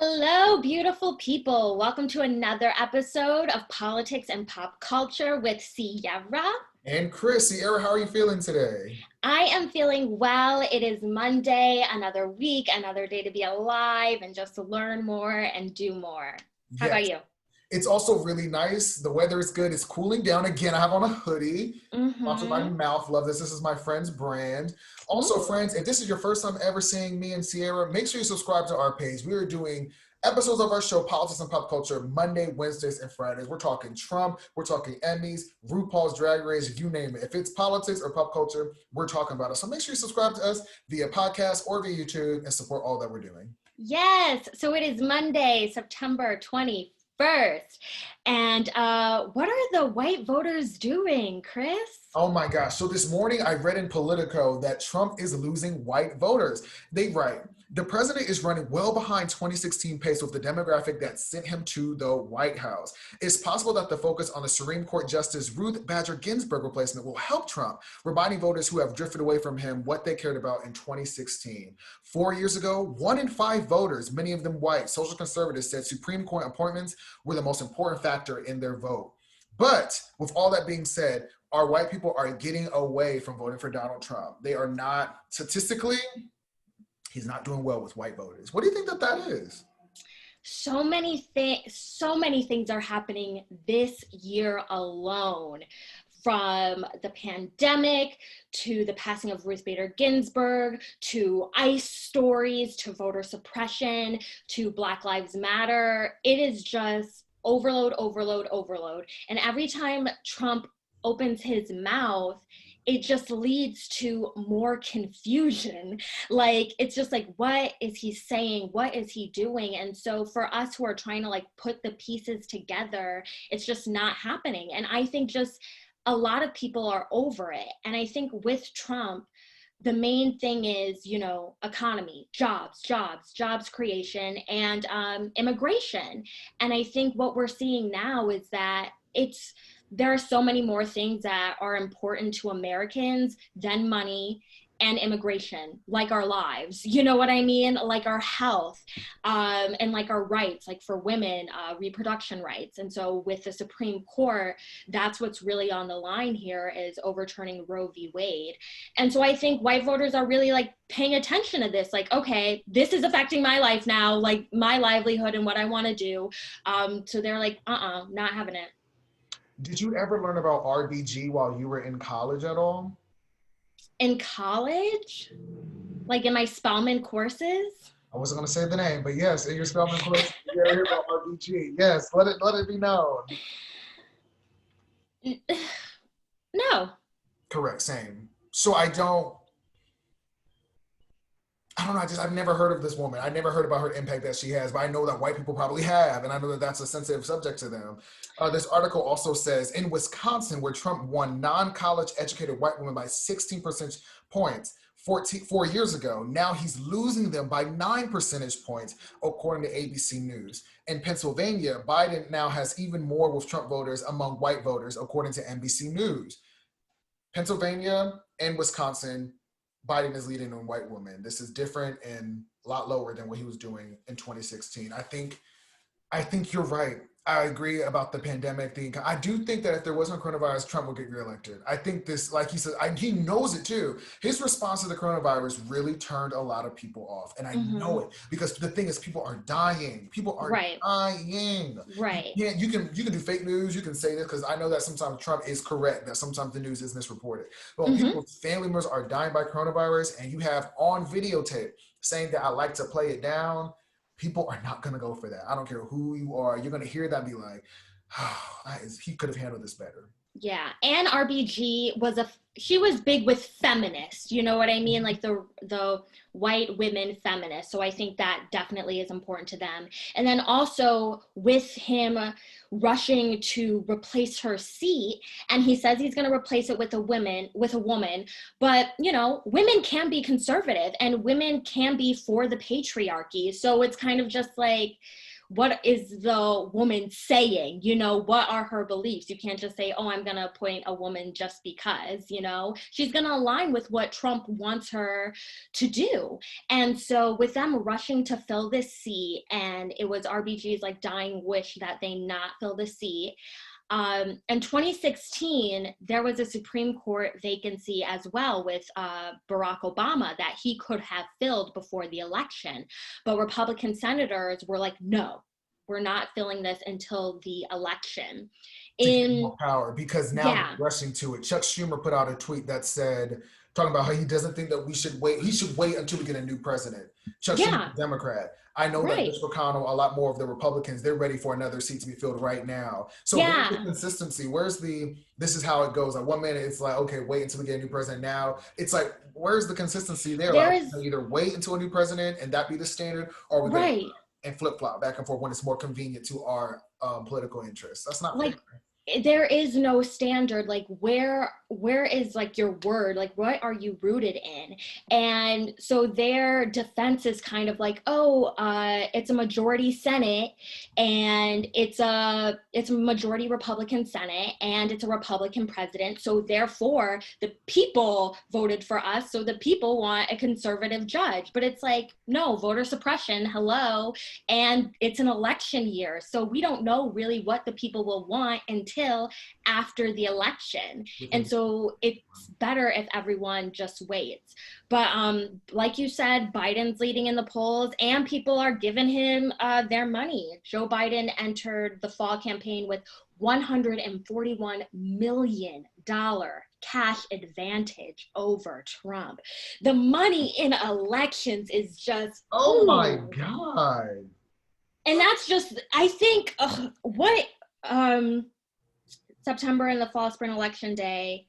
Hello, beautiful people. Welcome to another episode of Politics and Pop Culture with Ciara. And Chris, Ciara, how are you feeling today? I am feeling well. It is Monday, another week, another day to be alive and just to learn more and do more. How about Yes, you? it's also really nice. The weather is good. It's cooling down again. I have on a hoodie. Sponsored by Mm-hmm. Mouth. Love this. This is my friend's brand. Also, Ooh. friends, if this is your first time ever seeing me and Ciara, make sure you subscribe to our page. We are doing episodes of our show, Politics and Pop Culture, Monday, Wednesdays, and Fridays. We're talking Trump, we're talking Emmys, RuPaul's Drag Race, you name it. If it's politics or pop culture, we're talking about it. So make sure you subscribe to us via podcast or via YouTube and support all that we're doing. Yes, so it is Monday, September 21st. And what are the white voters doing, Chris? Oh my gosh. So this morning I read in Politico that Trump is losing white voters. They write, the president is running well behind 2016 pace with the demographic that sent him to the White House. It's possible that the focus on the Supreme Court Justice Ruth Bader Ginsburg replacement will help Trump, reminding voters who have drifted away from him what they cared about in 2016. 4 years ago, 1 in 5 voters, many of them white, social conservatives, said Supreme Court appointments were the most important factor in their vote. But with all that being said, our white people are getting away from voting for Donald Trump. They are not, statistically, he's not doing well with white voters. What do you think that is? So many things are happening this year alone. From the pandemic to the passing of Ruth Bader Ginsburg to ICE stories to voter suppression to Black Lives Matter. It is just overload, overload, overload. And every time Trump opens his mouth, it just leads to more confusion. Like, it's just like, what is he saying? What is he doing? And so for us who are trying to like put the pieces together, it's just not happening. And I think just a lot of people are over it. And I think with Trump, the main thing is, economy, jobs creation, and immigration. And I think what we're seeing now is that there are so many more things that are important to Americans than money and immigration, like our lives, you know what I mean? Like our health, and like our rights, like for women, reproduction rights. And so with the Supreme Court, that's what's really on the line here, is overturning Roe v. Wade. And so I think white voters are really like paying attention to this, like, okay, this is affecting my life now, like my livelihood and what I want to do. So they're like, not having it. Did you ever learn about RBG while you were in college at all? In college, like in my Spelman courses. I wasn't going to say the name, but yes, in your Spelman course, you ever hear about RBG? Yes, let it be known. No. Correct, same. So I don't know. I've never heard of this woman. I never heard about her impact that she has, but I know that white people probably have, and I know that that's a sensitive subject to them. This article also says in Wisconsin, where Trump won non-college educated white women by 16 percentage points 4 years ago, now he's losing them by 9 percentage points, according to ABC News. In Pennsylvania, Biden now has even more with Trump voters among white voters, according to NBC News. Pennsylvania and Wisconsin, Biden is leading on white women. This is different and a lot lower than what he was doing in 2016. I think you're right. I agree about the pandemic thing. I do think that if there wasn't coronavirus, Trump would get reelected. I think this, like he said, he knows it too. His response to the coronavirus really turned a lot of people off. And I Mm-hmm. know it because the thing is, people are dying. People are Right. dying. Right. You can do fake news. You can say this because I know that sometimes Trump is correct, that sometimes the news is misreported. But when Mm-hmm. people's family members are dying by coronavirus and you have on videotape saying that I like to play it down, people are not going to go for that. I don't care who you are. You're going to hear that and be like, oh, he could have handled this better. Yeah. And RBG she was big with feminists, you know what I mean? Like the white women feminists. So I think that definitely is important to them. And then also with him rushing to replace her seat, and he says he's going to replace it with a woman, but women can be conservative and women can be for the patriarchy. So it's kind of just like, what is the woman saying? You know, what are her beliefs? You can't just say, oh, I'm going to appoint a woman just because, you know, she's going to align with what Trump wants her to do. And so with them rushing to fill this seat, and it was RBG's like dying wish that they not fill the seat. In 2016, there was a Supreme Court vacancy as well with Barack Obama that he could have filled before the election. But Republican senators were like, no, we're not filling this until the election. To get more power, because now yeah. they're rushing to it. Chuck Schumer put out a tweet that said, talking about how he doesn't think that we should wait. He should wait until we get a new president. Chuck Schumer, Democrat. I know that Mitch McConnell, a lot more of the Republicans, they're ready for another seat to be filled right now. So where's the consistency? Where's this is how it goes. Like one minute it's like, okay, wait until we get a new president. Now it's like, where's the consistency there? Like, either wait until a new president and that be the standard, or we go and flip-flop back and forth when it's more convenient to our political interests. That's not like fair. There is no standard. Like where is like your word? Like what are you rooted in? And so their defense is kind of like, oh, it's a majority Senate, and it's a majority Republican Senate, and it's a Republican president, so therefore the people voted for us, so the people want a conservative judge. But it's like, no, voter suppression, hello. And it's an election year, so we don't know really what the people will want until after the election. And so it's better if everyone just waits. But like you said, Biden's leading in the polls, and people are giving him their money. Joe Biden entered the fall campaign with $141 million cash advantage over Trump. The money in elections is just, oh my God. And that's just, I think, September and the fall spring election day,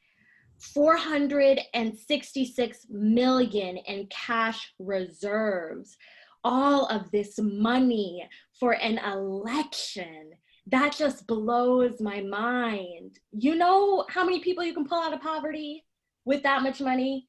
466 million in cash reserves. All of this money for an election. That just blows my mind. You know how many people you can pull out of poverty with that much money?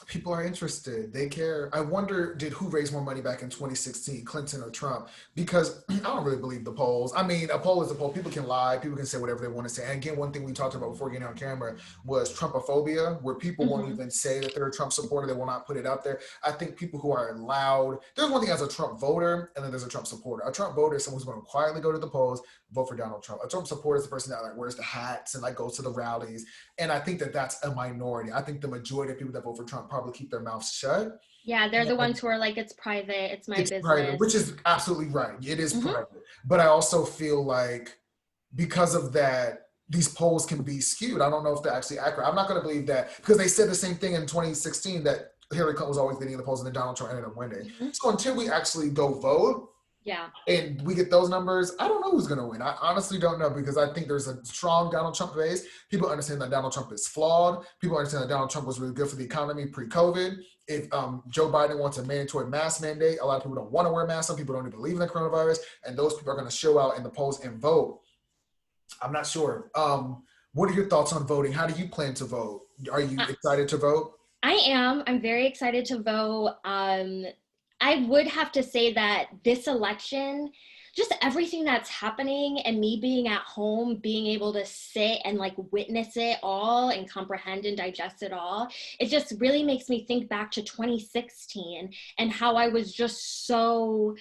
People are interested. They care. I wonder, who raised more money back in 2016, Clinton or Trump? Because I don't really believe the polls. I mean, a poll is a poll. People can lie. People can say whatever they want to say. And again, one thing we talked about before getting on camera was Trumpophobia, where people won't even say that they're a Trump supporter. They will not put it out there. I think people who are loud, there's one thing as a Trump voter, and then there's a Trump supporter. A Trump voter is someone who's going to quietly go to the polls, vote for Donald Trump. A Trump supporter is the person that like wears the hats and like goes to the rallies. And I think that that's a minority. I think the majority of people that vote for Trump probably keep their mouths shut. Yeah, they're the ones who are like, it's private, it's my business. Private, which is absolutely right. It is private. But I also feel like because of that, these polls can be skewed. I don't know if they're actually accurate. I'm not going to believe that, because they said the same thing in 2016 that Hillary Clinton was always leading the polls and then Donald Trump ended up winning. So until we actually go vote, and we get those numbers, I don't know who's going to win. I honestly don't know, because I think there's a strong Donald Trump base. People understand that Donald Trump is flawed. People understand that Donald Trump was really good for the economy pre-COVID. If Joe Biden wants a mandatory mask mandate, a lot of people don't want to wear masks. Some people don't even believe in the coronavirus, and those people are going to show out in the polls and vote. I'm not sure. What are your thoughts on voting? How do you plan to vote? Are you excited to vote? I am. I'm very excited to vote. I would have to say that this election, just everything that's happening, and me being at home, being able to sit and like witness it all and comprehend and digest it all, it just really makes me think back to 2016 and how I was just so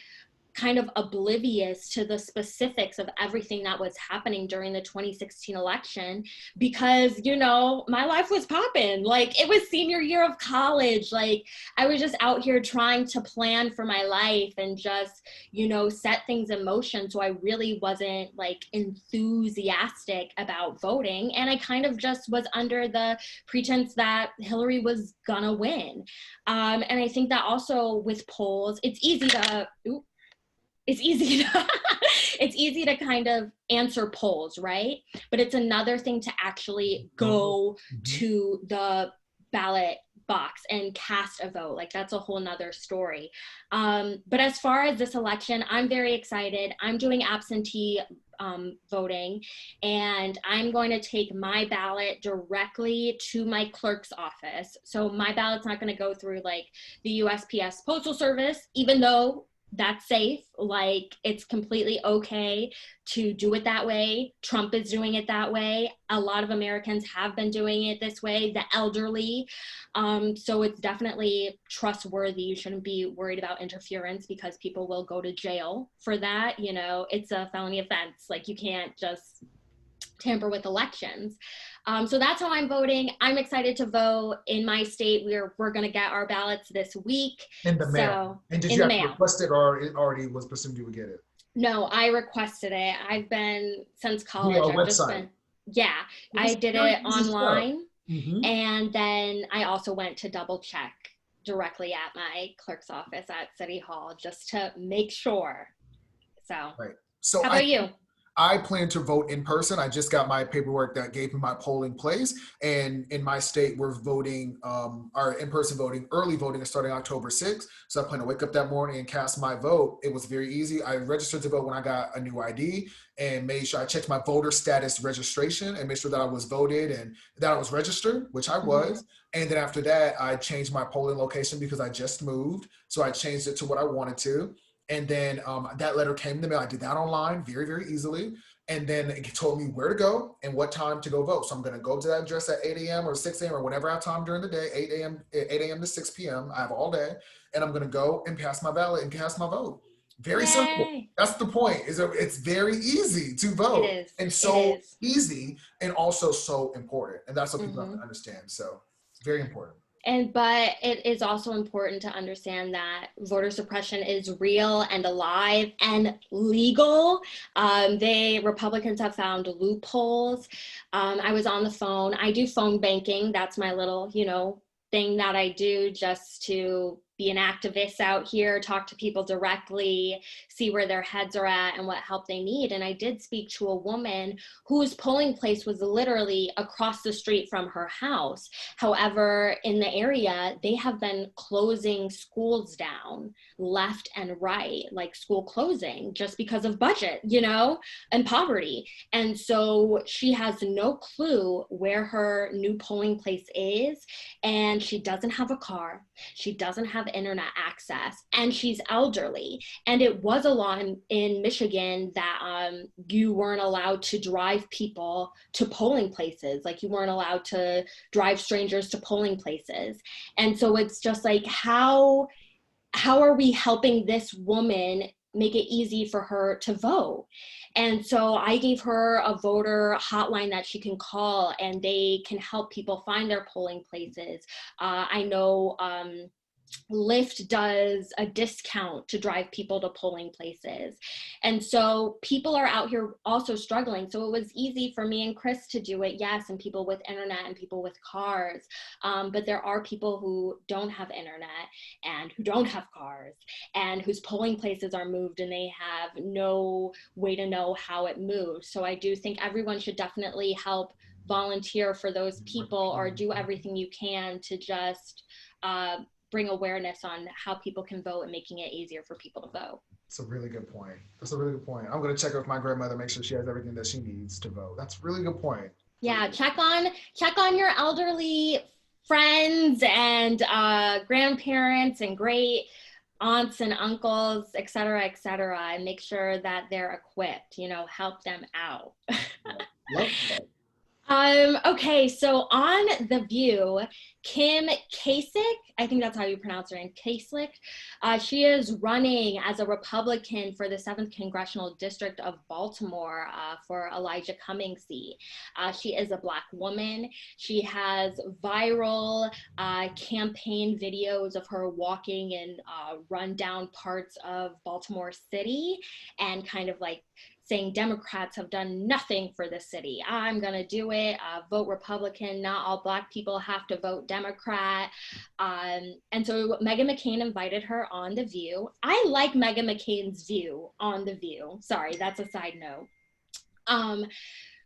kind of oblivious to the specifics of everything that was happening during the 2016 election, because, you know, my life was popping. Like, it was senior year of college. Like, I was just out here trying to plan for my life and just, you know, set things in motion. So I really wasn't like enthusiastic about voting. And I kind of just was under the pretense that Hillary was gonna win. And I think that also with polls, it's easy to kind of answer polls, right? But it's another thing to actually go to the ballot box and cast a vote. Like, that's a whole nother story. But as far as this election, I'm very excited. I'm doing absentee voting, and I'm going to take my ballot directly to my clerk's office. So my ballot's not going to go through like the USPS Postal Service, even though that's safe. Like, it's completely okay to do it that way. Trump is doing it that way. A lot of Americans have been doing it this way, the elderly. So it's definitely trustworthy. You shouldn't be worried about interference because people will go to jail for that. You know, it's a felony offense. Like, you can't just tamper with elections. So that's how I'm voting. I'm excited to vote in my state. We're going to get our ballots this week. In the mail. So And did in you the have to mail. request it, or it already was presumed you would get it? No, I requested it. I've been since Via college. a I've just website. been, yeah, I It's did very it easy stuff. online. Mm-hmm. And then I also went to double check directly at my clerk's office at City Hall just to make sure. So, Right. So how about you? I plan to vote in person. I just got my paperwork that gave me my polling place. And in my state, we're voting, our in-person voting, early voting is starting October 6th. So I plan to wake up that morning and cast my vote. It was very easy. I registered to vote when I got a new ID and made sure I checked my voter status registration and made sure that I was voted and that I was registered, which I Mm-hmm. was. And then after that, I changed my polling location because I just moved. So I changed it to what I wanted to. And then that letter came in the mail. I did that online very, very easily. And then it told me where to go and what time to go vote. So I'm going to go to that address at 8 a.m. or 6 a.m. or whenever I have time during the day, 8 a.m. to 6 p.m. I have all day. And I'm going to go and pass my ballot and cast my vote. Very simple. Yay. That's the point. It's very easy to It vote is. and It so is. easy and also so important. And that's what people have Mm-hmm. to understand. So very important. But it is also important to understand that voter suppression is real and alive and legal. Republicans have found loopholes. I was on the phone. I do phone banking. That's my little, thing that I do just to be an activist out here, talk to people directly, see where their heads are at and what help they need. And I did speak to a woman whose polling place was literally across the street from her house. However, in the area, they have been closing schools down left and right, like school closing, just because of budget, and poverty. And so she has no clue where her new polling place is. And she doesn't have a car. She doesn't have internet access. And she's elderly. And it was a law in Michigan that you weren't allowed to drive people to polling places. Like, you weren't allowed to drive strangers to polling places. And so it's just like, how are we helping this woman make it easy for her to vote? And so I gave her a voter hotline that she can call, and they can help people find their polling places. I know Lyft does a discount to drive people to polling places. And so people are out here also struggling. So it was easy for me and Chris to do it, yes, and people with internet and people with cars. But there are people who don't have internet and who don't have cars and whose polling places are moved and they have no way to know how it moves. So I do think everyone should definitely help volunteer for those people or do everything you can to just bring awareness on how people can vote and making it easier for people to vote. That's a really good point. That's a really good point. I'm going to check with my grandmother, make sure she has everything that she needs to vote. That's a really good point. Yeah, check on your elderly friends and grandparents and great aunts and uncles, et cetera, and make sure that they're equipped, help them out. Love that. Okay, so on The View, Kim Kasich, I think that's how you pronounce her name, Kasich, she is running as a Republican for the 7th Congressional District of Baltimore for Elijah Cummings' seat. She is a Black woman. She has viral campaign videos of her walking in rundown parts of Baltimore City and kind of like saying Democrats have done nothing for the city. I'm gonna do it, vote Republican, not all Black people have to vote Democrat. And so Meghan McCain invited her on The View. I like Meghan McCain's view on The View. Sorry, that's a side note.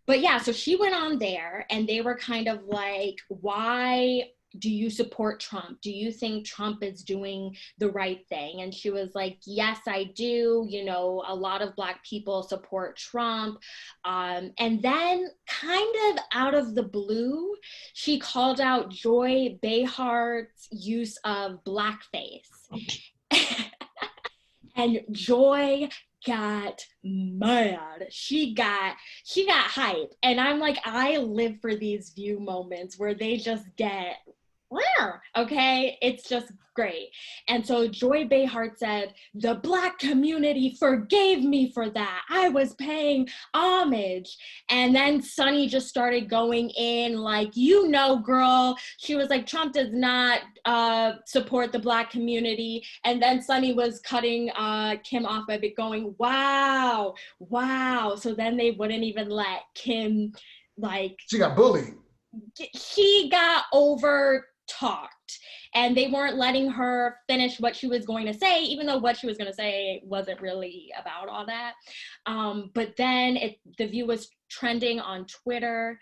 But yeah, so she went on there and they were kind of like, why do you support Trump? Do you think Trump is doing the right thing? And she was like, yes, I do. A lot of Black people support Trump. And then kind of out of the blue, she called out Joy Behar's use of blackface. And Joy got mad. She got hype. And I'm like, I live for these View moments where they just get, okay, it's just great. And so Joy Behar said, the Black community forgave me for that. I was paying homage. And then Sunny just started going in like, girl. She was like, Trump does not support the Black community. And then Sunny was cutting Kim off of it, going, wow. So then they wouldn't even let Kim, like, she got bullied. She got over talked, and they weren't letting her finish what she was going to say, even though what she was going to say wasn't really about all that. But then the View was trending on Twitter.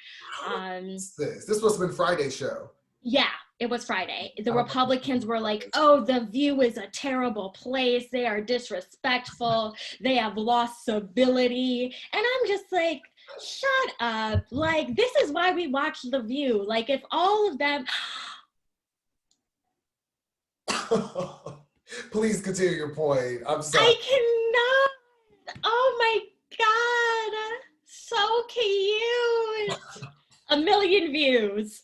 This must have been Friday's show. Yeah, it was Friday. The Republicans were like, oh, the View is a terrible place. They are disrespectful. They have lost civility. And I'm just like, shut up. Like, this is why we watch The View. Like, if all of them... Please continue your point. I'm sorry. I cannot. Oh my God. So cute. 1 million views.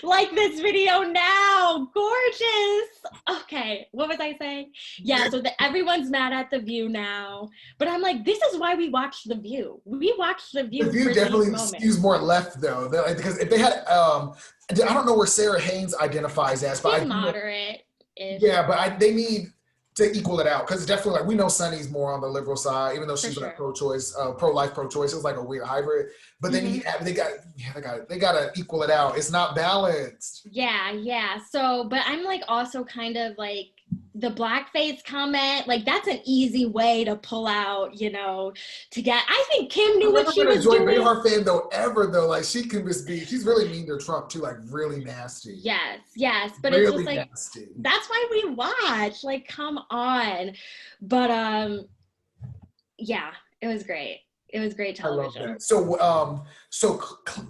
Like this video now. Gorgeous. Okay, what was I saying? Yeah, so everyone's mad at The View now. But I'm like, this is why we watch The View. We watch The View. The View definitely skews more left though. Because if they had, I don't know where Sarah Haynes identifies as, but she's moderate. Yeah, but they need to equal it out, because definitely, like, we know Sunny's more on the liberal side, even though she's like pro-choice, pro-life, pro-choice. It's like a weird hybrid. But they gotta equal it out. It's not balanced. Yeah. So, but I'm like also kind of like the blackface comment. Like, that's an easy way to pull out, to get. I think Kim knew what she was doing. I've never been a Joy Behar fan though, like, she can just be. She's really mean to Trump too, like really nasty. Yes, but really, it's just like nasty. That's why we watch. Like, come on. But yeah, it was great. It was great television. I love that. So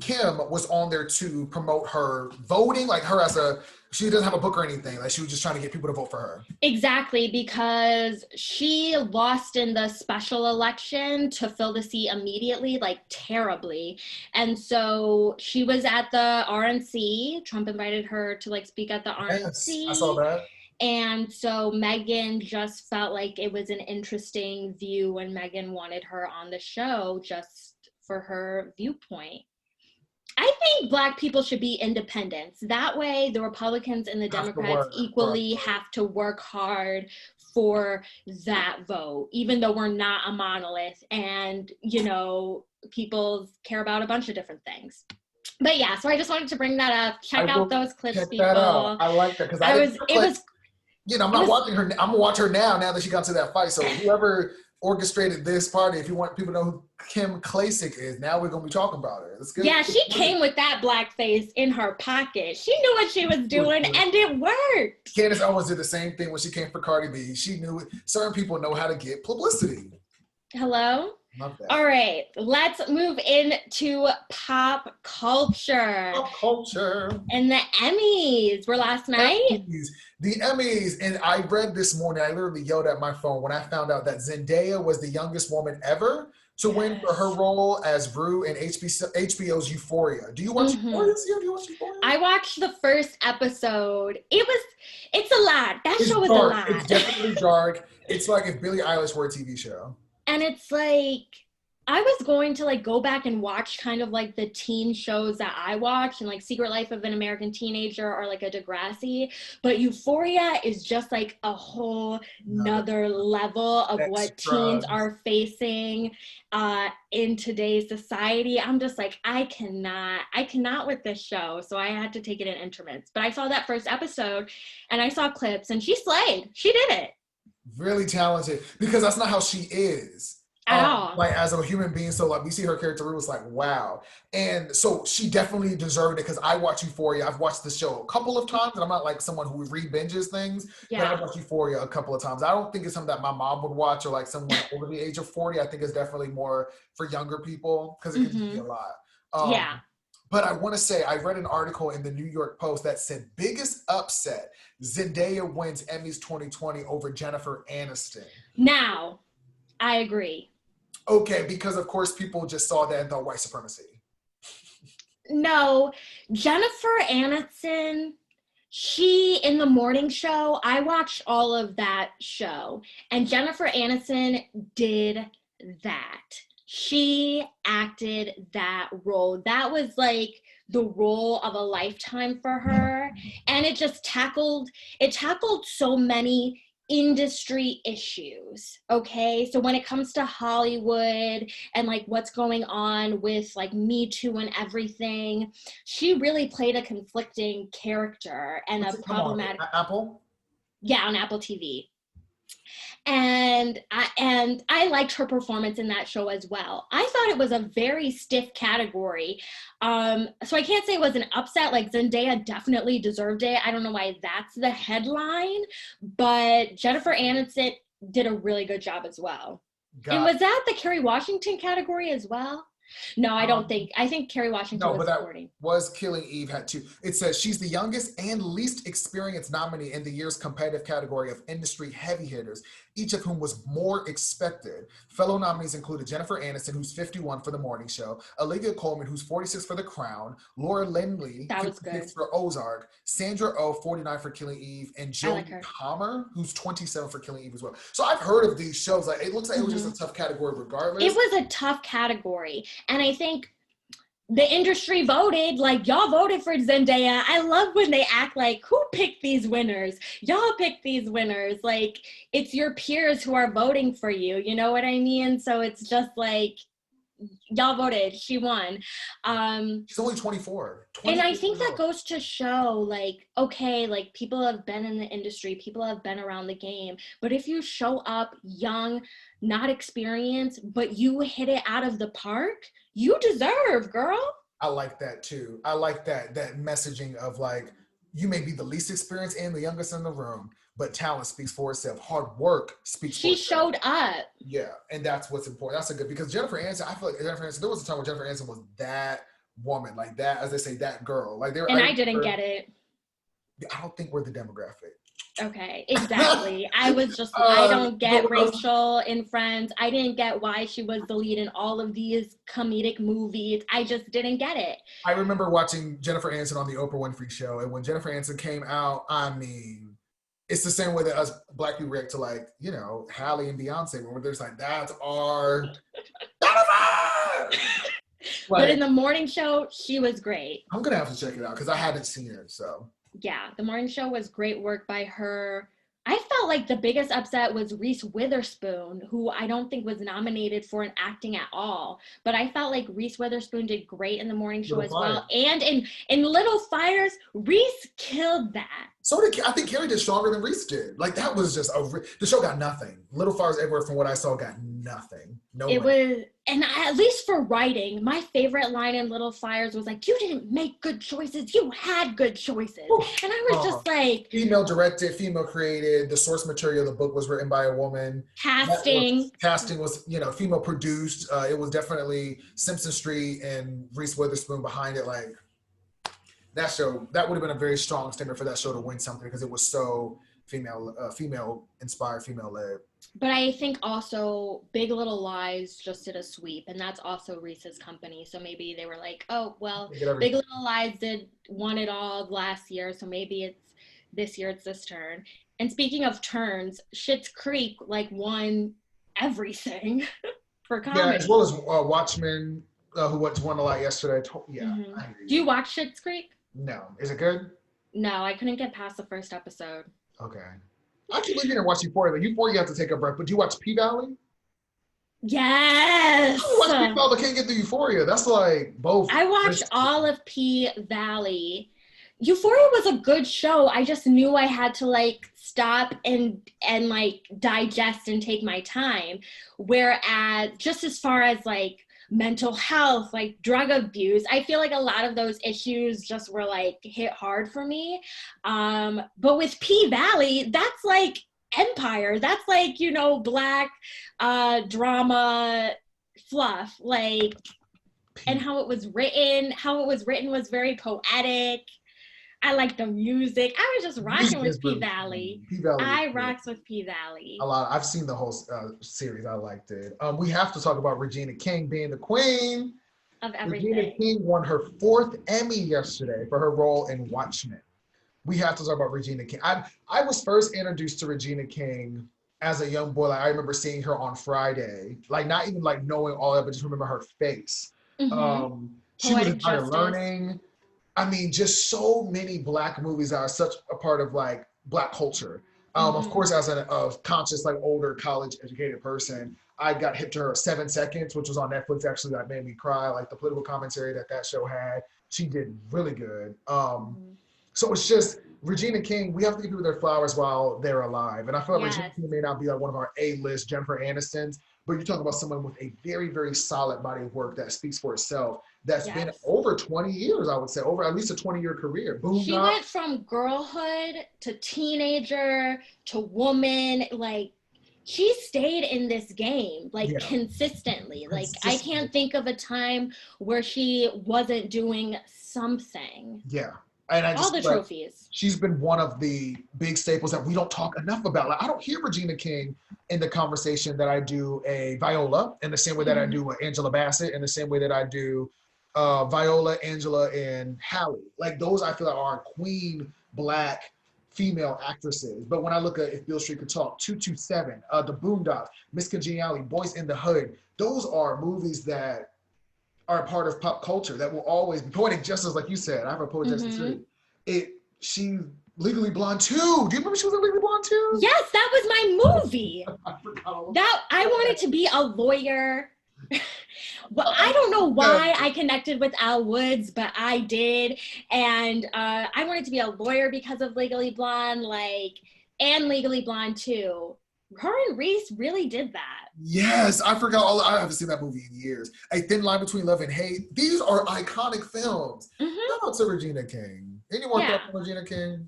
Kim was on there to promote her voting, like her she doesn't have a book or anything. Like, she was just trying to get people to vote for her. Exactly, because she lost in the special election to fill the seat immediately, like terribly. And so she was at the RNC. Trump invited her to like speak at the RNC. Yes, I saw that. And so Megan just felt like it was an interesting view, and Megan wanted her on the show just for her viewpoint. I think Black people should be independents. That way, the Republicans and the Democrats equally have to work hard for that vote, even though we're not a monolith, and, people care about a bunch of different things. But yeah, so I just wanted to bring that up. Check out those clips, people. I like that, because I'm not watching her. I'm gonna watch her now that she got to that fight. So whoever orchestrated this party, if you want people to know who Kim Klacik is, now we're gonna be talking about her. That's good. Yeah, she came with that blackface in her pocket. She knew what she was doing, and it worked. Candace Owens did the same thing when she came for Cardi B. She knew certain people know how to get publicity. Hello? All right, let's move into pop culture. Pop culture. And the Emmys were last night. The Emmys, and I read this morning, I literally yelled at my phone when I found out that Zendaya was the youngest woman ever to win for her role as Rue in HBO's Euphoria. Do you watch Euphoria this year? Do you watch Euphoria? I watched the first episode. It's a lot. That show was dark. A lot. It's definitely dark. It's like if Billie Eilish were a TV show. And it's like, I was going to like go back and watch kind of like the teen shows that I watch, and like Secret Life of an American Teenager or like a Degrassi, but Euphoria is just like a whole nother level of what teens are facing in today's society. I'm just like, I cannot with this show. So I had to take it in increments. But I saw that first episode and I saw clips, and she slayed. She did it. Really talented, because that's not how she is. At all. Like, as a human being, so like we see her character, it was like, wow. And so she definitely deserved it, because I watch Euphoria. I've watched the show a couple of times, and I'm not like someone who re-binges things, but I've watched Euphoria a couple of times. I don't think it's something that my mom would watch, or like someone over the age of 40. I think it's definitely more for younger people, because it can be a lot. But I want to say, I read an article in the New York Post that said biggest upset, Zendaya wins Emmys 2020 over Jennifer Aniston. Now, I agree. Okay, because of course people just saw that and thought white supremacy. No, Jennifer Aniston, she in the morning show, I watched all of that show, and Jennifer Aniston did that. She acted that role. That was like the role of a lifetime for her, and it tackled so many industry issues. Okay, so when it comes to Hollywood and like what's going on with like Me Too and everything, she really played a conflicting character and What's a it come on? problematic. Apple? Yeah, on Apple TV. And I liked her performance in that show as well. I thought it was a very stiff category. So I can't say it was an upset. Like, Zendaya definitely deserved it. I don't know why that's the headline, but Jennifer Aniston did a really good job as well. And was that the Kerry Washington category as well? No, I don't think. I think Kerry Washington No, was but that supporting. was Killing Eve had two. It says she's the youngest and least experienced nominee in the year's competitive category of industry heavy hitters, each of whom was more expected. Fellow nominees included Jennifer Aniston, who's 51 for The Morning Show, Olivia Colman, who's 46 for The Crown, Laura Linney, That was 56 good. for Ozark, Sandra Oh, 49 for Killing Eve, and I like Jodie her. Comer, who's 27 for Killing Eve as well. So I've heard of these shows. Like, it looks like it was just a tough category regardless. It was a tough category. And I think the industry voted, like, y'all voted for Zendaya. I love when they act like, who picked these winners? Y'all picked these winners. Like, it's your peers who are voting for you. You know what I mean? So it's just like, y'all voted. She won. She's only 24. And I think that goes to show, like, okay, like, people have been in the industry, people have been around the game, but if you show up young, not experienced, but you hit it out of the park, you deserve, girl. I like that too. I like that messaging of like, you may be the least experienced and the youngest in the room, but talent speaks for itself. Hard work speaks for She itself. showed up. Yeah, and that's what's important. That's a good, because Jennifer Aniston, I feel like Jennifer Aniston, there was a time where Jennifer Aniston was that woman, like that, as they say, that girl. Like And I didn't get it. I don't think we're the demographic. Okay, exactly. I was just, I don't get Rachel in Friends. I didn't get why she was the lead in all of these comedic movies. I just didn't get it. I remember watching Jennifer Aniston on the Oprah Winfrey Show, and when Jennifer Aniston came out, I mean, it's the same way that us Black people react to, like, you know, Halle and Beyonce, when we're just like, that's our Jennifer! But in the morning show, she was great. I'm gonna have to check it out because I haven't seen it, so. Yeah, the morning show was great work by her. I felt like the biggest upset was Reese Witherspoon, who I don't think was nominated for an acting at all. But I felt like Reese Witherspoon did great in the morning show as well. And in Little Fires, Reese killed that. So I think Carrie did stronger than Reese did. Like, that was just the show got nothing. Little Fires Everywhere, from what I saw, got nothing. It was, and at least for writing, my favorite line in Little Fires was like, you didn't make good choices, you had good choices. And I was just like, female directed, female created, the source material of the book was written by a woman. Casting was, you know, female produced. It was definitely Simpson Street and Reese Witherspoon behind it. Like, that show, that would have been a very strong statement for that show to win something, because it was so female inspired, female led. But I think also Big Little Lies just did a sweep, and that's also Reese's company. So maybe they were like, oh, well, Big Little Lies won it all last year, so maybe it's this year, it's this turn. And speaking of turns, Schitt's Creek like won everything for comedy. Yeah, as well as Watchmen, who won a lot yesterday. Yeah. Mm-hmm. Do you watch Schitt's Creek? No. Is it good? No, I couldn't get past the first episode. Okay. I can't believe you didn't watch Euphoria. But Euphoria, you have to take a break. But do you watch P-Valley? Yes. I watch P-Valley, but can't get through Euphoria. That's like both. I watched all of P-Valley. Euphoria was a good show. I just knew I had to like stop and like digest and take my time. Whereas just as far as like mental health, like drug abuse, I feel like a lot of those issues just were like hit hard for me. But with P-Valley, that's like Empire. That's like, you know, Black drama fluff. Like, and how it was written. How it was written was very poetic. I like the music. I was just rocking with P Really Valley. P-Valley is I good. rocks with P Valley. A lot. I've seen the whole series. I liked it. We have to talk about Regina King being the queen. Of Regina everything. King won her 4th Emmy yesterday for her role in Watchmen. We have to talk about Regina King. I was first introduced to Regina King as a young boy. Like, I remember seeing her on Friday, like not even like knowing all that, but just remember her face. She was Poetic in Higher Justice. Learning. I mean, just so many Black movies that are such a part of like Black culture. Of course, as a conscious, like older college educated person, I got hip to her 7 Seconds, which was on Netflix. Actually, that made me cry. Like the political commentary that show had, she did really good. So it's just Regina King. We have to give people their flowers while they're alive, and I feel like Regina Yes. King may not be like one of our A-list Jennifer Anistons, but you're talking about someone with a very, very solid body of work that speaks for itself. That's been Yes. over 20 years, I would say, over at least a 20-year career. She Boondock. went from girlhood to teenager to woman. Like, she stayed in this game, like, Yeah, consistently. Like, I consistently. can't think of a time where she wasn't doing something. Yeah, and I All just the feel like trophies. she's been one of the big staples that we don't talk enough about. Like, I don't hear Regina King in the conversation that I do a Viola, in the same way that I do a Angela Bassett, in the same way that I do Viola, Angela, and Halle. Like those, I feel like are queen Black female actresses. But when I look at If Beale Street Could Talk, 227, The Boondocks, Miss Congeniality, Boys in the Hood, those are movies that are a part of pop culture that will always be poetic justice, like you said. I have a poetic justice too. She Legally Blonde 2. Do you remember she was in Legally Blonde 2? Yes, that was my movie. I forgot. That I wanted to be a lawyer. Well, I don't know why I connected with Al Woods, but I did. And I wanted to be a lawyer because of Legally Blonde, like, and Legally Blonde too. Her and Reese really did that. Yes, I forgot all. I haven't seen that movie in years. A Thin Line Between Love and Hate. These are iconic films. Shout out to Regina King. Any more Yeah. thoughts on Regina King?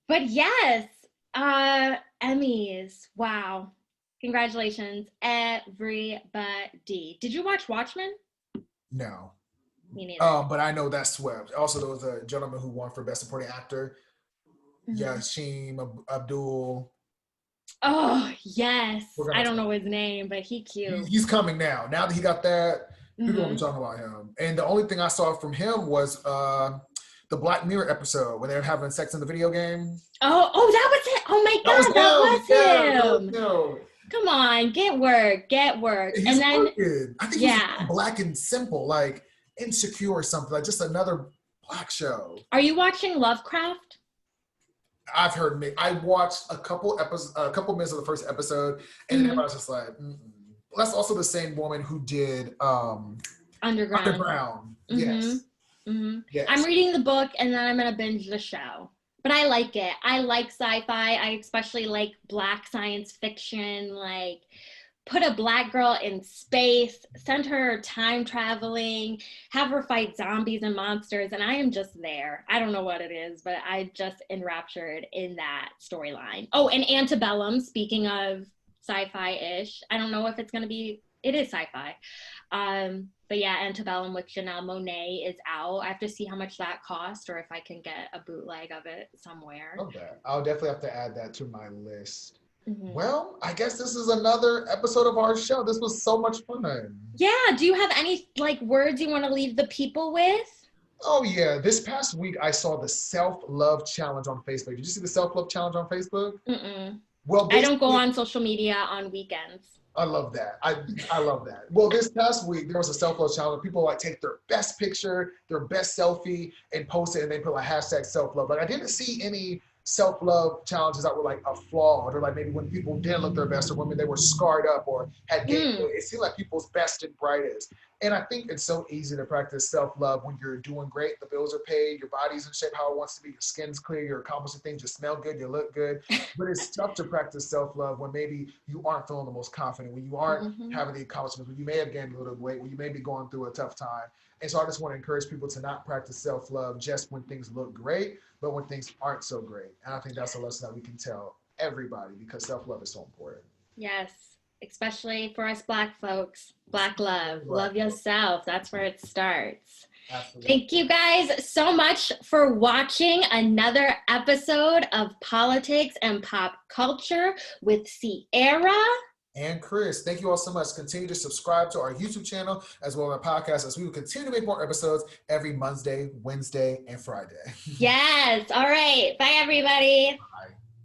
But yes, Emmys. Wow. Congratulations, everybody. Did you watch Watchmen? No. Me neither. But I know that swept. Also, there was a gentleman who won for Best Supporting Actor. Yashim Abdul. Oh, yes. I don't talk. know his name, but he cute. He's coming now. Now that he got that, people will be talking about him. And the only thing I saw from him was the Black Mirror episode when they were having sex in the video game. Oh, that was it. Oh my God, that was him. Come on, get work. He's and then, working. I think he's Black and Simple, like Insecure or something, like just another Black show. Are you watching Lovecraft? I've heard. I watched a couple minutes of the first episode, and then I was just like, That's also the same woman who did Underground. Yes. Yes. I'm reading the book, and then I'm gonna binge the show. But I like it. I like sci-fi. I especially like Black science fiction. Like, put a Black girl in space, send her time traveling, have her fight zombies and monsters, and I am just there. I don't know what it is, but I just enraptured in that storyline. Oh, and Antebellum, speaking of sci-fi-ish, I don't know if it's going to be, it is sci-fi. But yeah, Antebellum with Janelle Monáe is out. I have to see how much that cost or if I can get a bootleg of it somewhere. Okay. I'll definitely have to add that to my list. Well, I guess this is another episode of our show. This was so much fun. Yeah. Do you have any words you want to leave the people with? Oh yeah. This past week I saw the self-love challenge on Facebook. Did you see the self-love challenge on Facebook? Well, I don't go on social media on weekends. I love that. I love that. Well, this past week there was a self-love challenge. People take their best picture, their best selfie, and post it, and they put hashtag self-love. I didn't see any self-love challenges that were a flawed, or maybe when people didn't look their best, or when they were scarred up or had gained weight. It seemed like people's best and brightest. And I think it's so easy to practice self-love when you're doing great, the bills are paid, your body's in shape how it wants to be, your skin's clear, you're accomplishing things, you smell good, you look good. But it's tough to practice self-love when maybe you aren't feeling the most confident, when you aren't having the accomplishments, when you may have gained a little weight, when you may be going through a tough time. And so I just want to encourage people to not practice self-love just when things look great, but when things aren't so great. And I think that's a lesson that we can tell everybody because self-love is so important. Yes. especially for us Black folks. Black love. Black Love yourself. That's where it starts. Absolutely. Thank you guys so much for watching another episode of Politics and Pop Culture with Ciara and Chris. Thank you all so much. Continue to subscribe to our YouTube channel as well as our podcast, as we will continue to make more episodes every Monday, Wednesday, and Friday. Yes. All right. Bye, everybody. Bye.